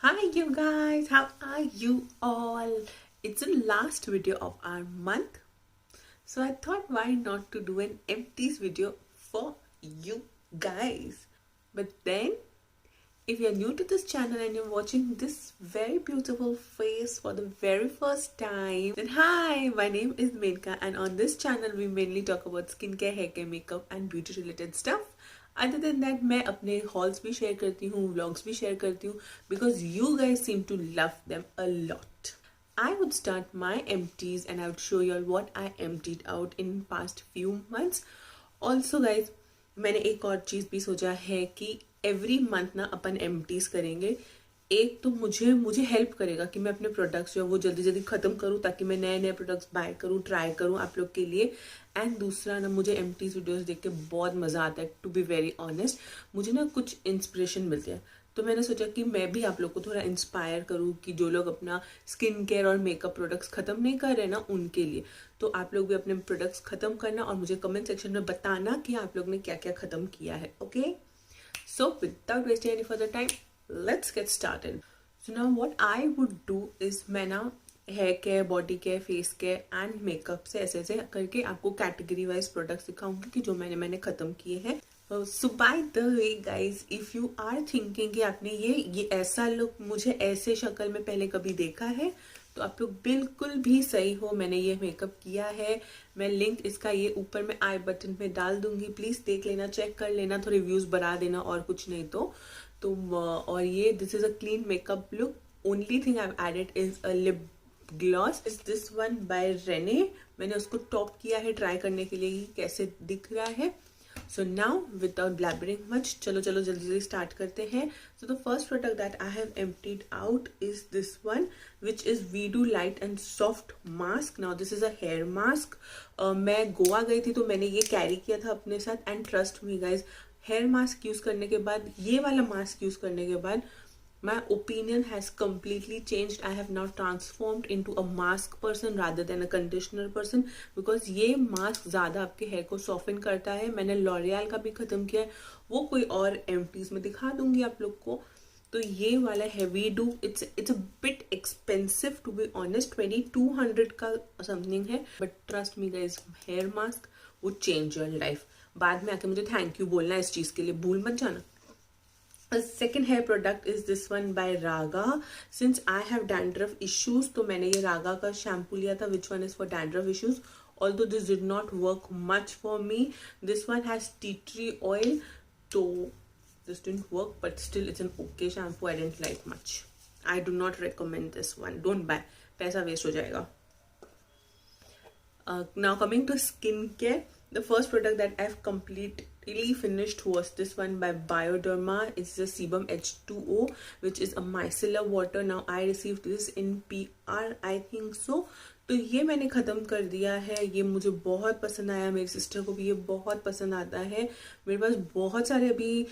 Hi you guys, how are you all? It's the last video of our month. So I thought why not to do an empties video for you guys. But then if you're new to this channel and you're watching this very beautiful face for the very first time, then hi, my name is Menka and on this channel we mainly talk about skincare, hair care, makeup and beauty related stuff. Other than that मैं अपने halls भी share करती हूँ, vlogs भी share करती हूँ because you guys seem to love them a lot. I would start my empties and I would show you all what I emptied out in past few months. Also guys, मैंने एक और चीज़ भी सोचा है कि every month ना अपन empties करेंगे. एक तो मुझे हेल्प करेगा कि मैं अपने प्रोडक्ट्स जो वो जल्दी जल्दी ख़त्म करूँ ताकि मैं नए नए प्रोडक्ट्स बाय करूँ, ट्राई करूँ आप लोग के लिए. एंड दूसरा ना, मुझे एम्प्टीज वीडियोस देख के बहुत मज़ा आता है. टू बी वेरी ऑनेस्ट, मुझे ना कुछ इंस्पिरेशन मिलती है. तो मैंने सोचा कि मैं भी आप लोग को थोड़ा इंस्पायर करूँ कि जो लोग अपना स्किन केयर और मेकअप प्रोडक्ट्स ख़त्म नहीं कर रहे ना, उनके लिए. तो आप लोग भी अपने प्रोडक्ट्स ख़त्म करना और मुझे कमेंट सेक्शन में बताना कि आप लोग ने क्या क्या ख़त्म किया है. Okay, so without wasting any further time, let's get started. So now what I would do is, मैं ना hair care, body care, face care and makeup से ऐसे ऐसे करके आपको कैटेगरी वाइज प्रोडक्ट्स दिखाऊंगी कि जो मैंने ख़त्म किए हैं. So by the way guys, if you are thinking कि आपने ये ऐसा लुक मुझे ऐसे शक्ल में पहले कभी देखा है, तो आप लोग बिल्कुल भी सही हो. मैंने ये मेकअप किया है. मैं लिंक इसका ये ऊपर में आई बटन पे डाल दूंगी. प्लीज़ देख लेना, चेक कर लेना, थोड़े व्यूज़ बढ़ा देना और कुछ नहीं तो. और ये this is a clean makeup look. Only thing I have added is a lip gloss. Is this one by Renee. मैंने उसको टॉप किया है ट्राई करने के लिए कि कैसे दिख रहा है. So now without blabbering much, चलो जल्दी जल्दी start करते हैं. So the first product that I have emptied out is this one, which is Vidu Light and Soft Mask. Now this is a hair mask. मैं गोवा गई थी तो मैंने ये कैरी किया था अपने साथ. And trust me guys, hair mask use करने के बाद, ये वाला मास्क यूज़ करने के बाद, my opinion has completely changed. I have now transformed into a mask person rather than a conditioner person because ये mask ज़्यादा आपके hair को soften करता है. मैंने L'Oreal का भी ख़त्म किया है, वो कोई और empties में दिखा दूंगी आप लोग को. तो ये वाला है Vidu. It's a bit expensive to be honest, 2200 का something है, but trust me guys, hair mask would change your life. बाद में आके मुझे थैंक यू बोलना है इस चीज़ के लिए, भूल मत जाना. The second hair product is this one by Raga. Since I have dandruff issues, तो मैंने ये Raga का shampoo लिया था, which one is for dandruff issues. Although this did not work much for me. This one has tea tree oil, so this didn't work, but still it's an okay shampoo. I didn't like much. I do not recommend this one. Don't buy. पैसा waste हो जाएगा. Now coming to skincare, the first product that I've completely finished was this one by Bioderma. It's the Sebum H2O, which is a micellar water. Now I received this in PR, I think so. तो ये मैंने ख़त्म कर दिया है. ये मुझे बहुत पसंद आया, मेरी सिस्टर को भी ये बहुत पसंद आता है. मेरे पास बहुत सारे अभी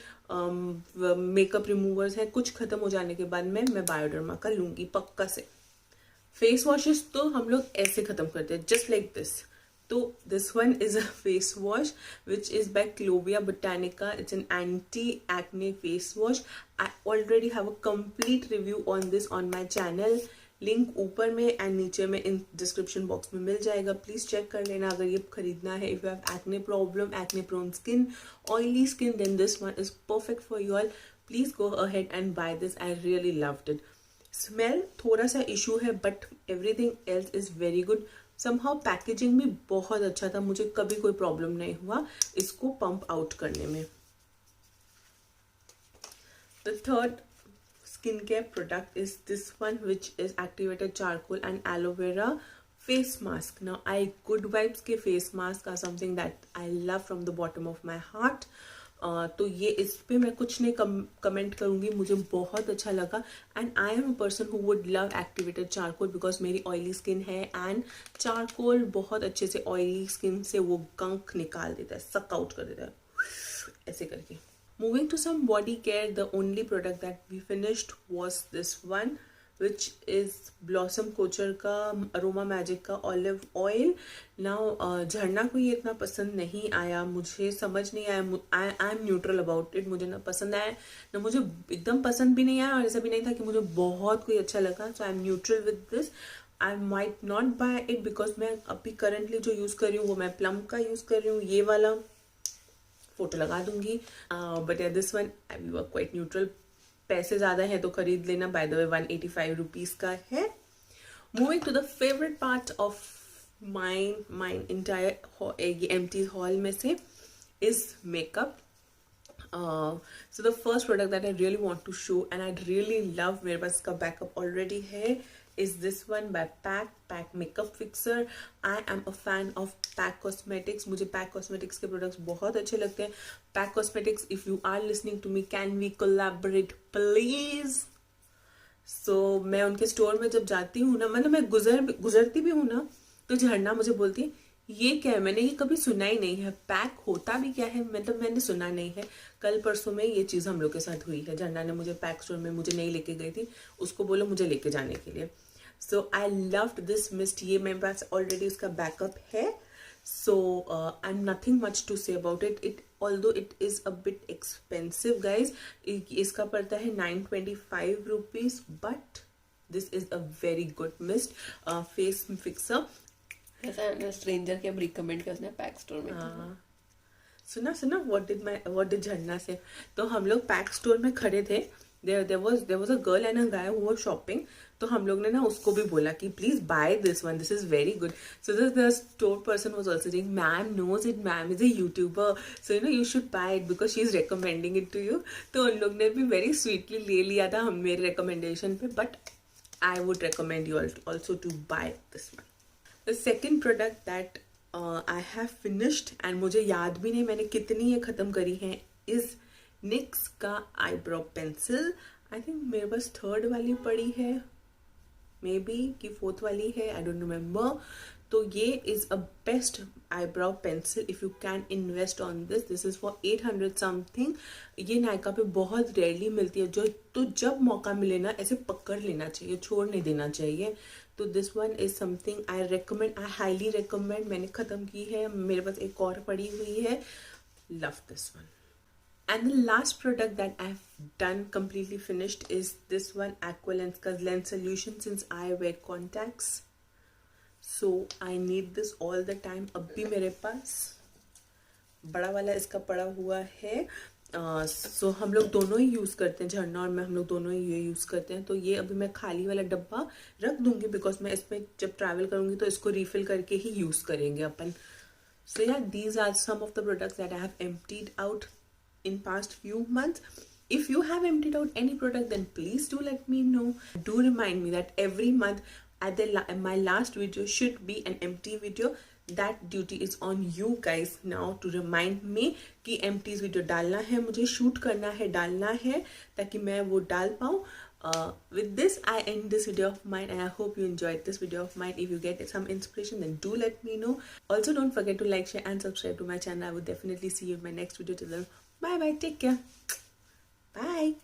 मेकअप रिमूवर्स हैं. कुछ ख़त्म हो जाने के बाद मैं बायोडर्मा का लूँगी पक्का से. फेस वॉशेस तो हम लोग ऐसे ख़त्म करते हैं, जस्ट लाइक दिस. तो this one is a face wash which is by Clovia Botanica. It's an anti acne face wash. I already have a complete review on this on my channel. Link ऊपर में and नीचे में in description box में मिल जाएगा. Please check कर लेना अगर ये खरीदना है. If you have acne problem, acne prone skin, oily skin, then this one is perfect for you all. Please go ahead and buy this. I really loved it. Smell थोड़ा सा issue है but everything else is very good. Somehow packaging भी बहुत अच्छा था, मुझे कभी कोई प्रॉब्लम नहीं हुआ इसको पंप आउट करने में. The third skin care product is this one which is activated charcoal and aloe vera face mask. Now I good vibes के face mask are something that I love from the bottom of my heart. तो ये इस पे मैं कुछ नहीं comment करूँगी, मुझे बहुत अच्छा लगा. And I am a person who would love activated charcoal because मेरी ऑयली स्किन है एंड चारकोल बहुत अच्छे से ऑयली स्किन से वो गंक निकाल देता है, सक आउट कर देता है ऐसे करके. Moving to some body care, the only product that we finished was this one which is Blossom Culture का अरोमा मैजिक का ऑलिव ऑयल. नाउ झरना को ये इतना पसंद नहीं आया, मुझे समझ नहीं आया. आई एम न्यूट्रल अबाउट इट. मुझे ना पसंद आया ना मुझे एकदम पसंद भी नहीं आया, और ऐसा भी नहीं था कि मुझे बहुत कोई अच्छा लगा. So I am neutral with this. I might not buy it because मैं अभी करंटली जो यूज़ कर रही हूँ वो मैं प्लम का यूज़ कर रही हूँ. ये वाला फोटो लगा दूंगी. But this one we were quite neutral. पैसे ज़्यादा हैं तो खरीद लेना. बाय द वे 185 रुपीज़ का है. Moving to the favourite part of mine entire empty haul में से is makeup. So the first product that I really want to show and I really love, मेरे पास इसका बैकअप ऑलरेडी है, is this one by Pack Makeup Fixer. I am a fan of Pack Cosmetics. मुझे Pack Cosmetics के products बहुत अच्छे लगते हैं. Pack Cosmetics, if you are listening to me, can we collaborate please? So मैं उनके store में जब जाती हूँ ना, मतलब मैं गुजरती भी हूँ ना, तो झरना मुझे बोलती है ये क्या है, मैंने ये कभी सुना ही नहीं है. पैक होता भी क्या है, मतलब मैंने सुना नहीं है. कल परसों में ये चीज़ हम लोग के साथ हुई है. झरना ने मुझे पैक स्टोर में मुझे नहीं लेके गई थी, उसको बोलो मुझे लेके जाने के लिए. So I loved this mist. ये मेरे पास ऑलरेडी उसका बैकअप है. So I am nothing much to say about it. It although it is a bit expensive guys. इसका पड़ता है 925 rupees, but this is a very good mist face fixer. ऐसा stranger के अब रिकमेंड कर pack store में. हाँ, सुना व्हाट डिड झरना से. तो हम लोग पैक स्टोर में खड़े थे. There was a girl and a guy who were shopping. तो हम लोग ने ना उसको भी बोला कि please buy this one, this is very good. So the store person was also saying ma'am knows it, ma'am is a YouTuber, so you know you should buy it because she is recommending it to you. तो उन लोग ने भी very sweetly ले लिया था हम मेरे रिकमेंडेशन पे. But I would recommend you also to buy this one. The second product that I have finished and मुझे याद भी नहीं मैंने कितनी ये ख़त्म करी है is NYX का eyebrow pencil. I think मेरे पास थर्ड वाली पड़ी है, मे बी कि फोर्थ वाली है, I don't remember. तो ये is a best eyebrow pencil if you can invest on this. This is for 800 something. ये नायका पे बहुत रेयरली मिलती है, जो तो जब मौका मिले ना ऐसे पकड़ लेना चाहिए, छोड़ नहीं देना चाहिए. तो this one is something I recommend, I highly recommend. मैंने ख़त्म की है, मेरे पास एक और पड़ी हुई है. Love this one. And the last product that I've done completely finished is this one, Aqualens का lens solution, since I wear contacts. So I need this all the time. अब भी मेरे पास बड़ा वाला इसका पड़ा हुआ है. सो हम लोग दोनों ही यूज़ करते हैं, झरना और मैं, हम लोग दोनों ही ये यूज़ करते हैं. तो ये अभी मैं खाली वाला डब्बा रख दूंगी बिकॉज मैं इसमें जब ट्रैवल करूंगी तो इसको रिफिल करके ही यूज़ करेंगे अपन. So yeah these are some of the products that I have emptied out in past few months. If you have emptied out any product, then please do let me know. Do remind me that every month at my last video should be an empty video. That duty is on you guys now to remind me कि empties video डालना है, मुझे shoot करना है, डालना है, ताकि मैं वो डाल पाऊँ. With this, I end this video of mine and I hope you enjoyed this video of mine. If you get some inspiration, then do let me know. Also, don't forget to like, share and subscribe to my channel. I would definitely see you in my next video. Till then, bye bye, take care, bye.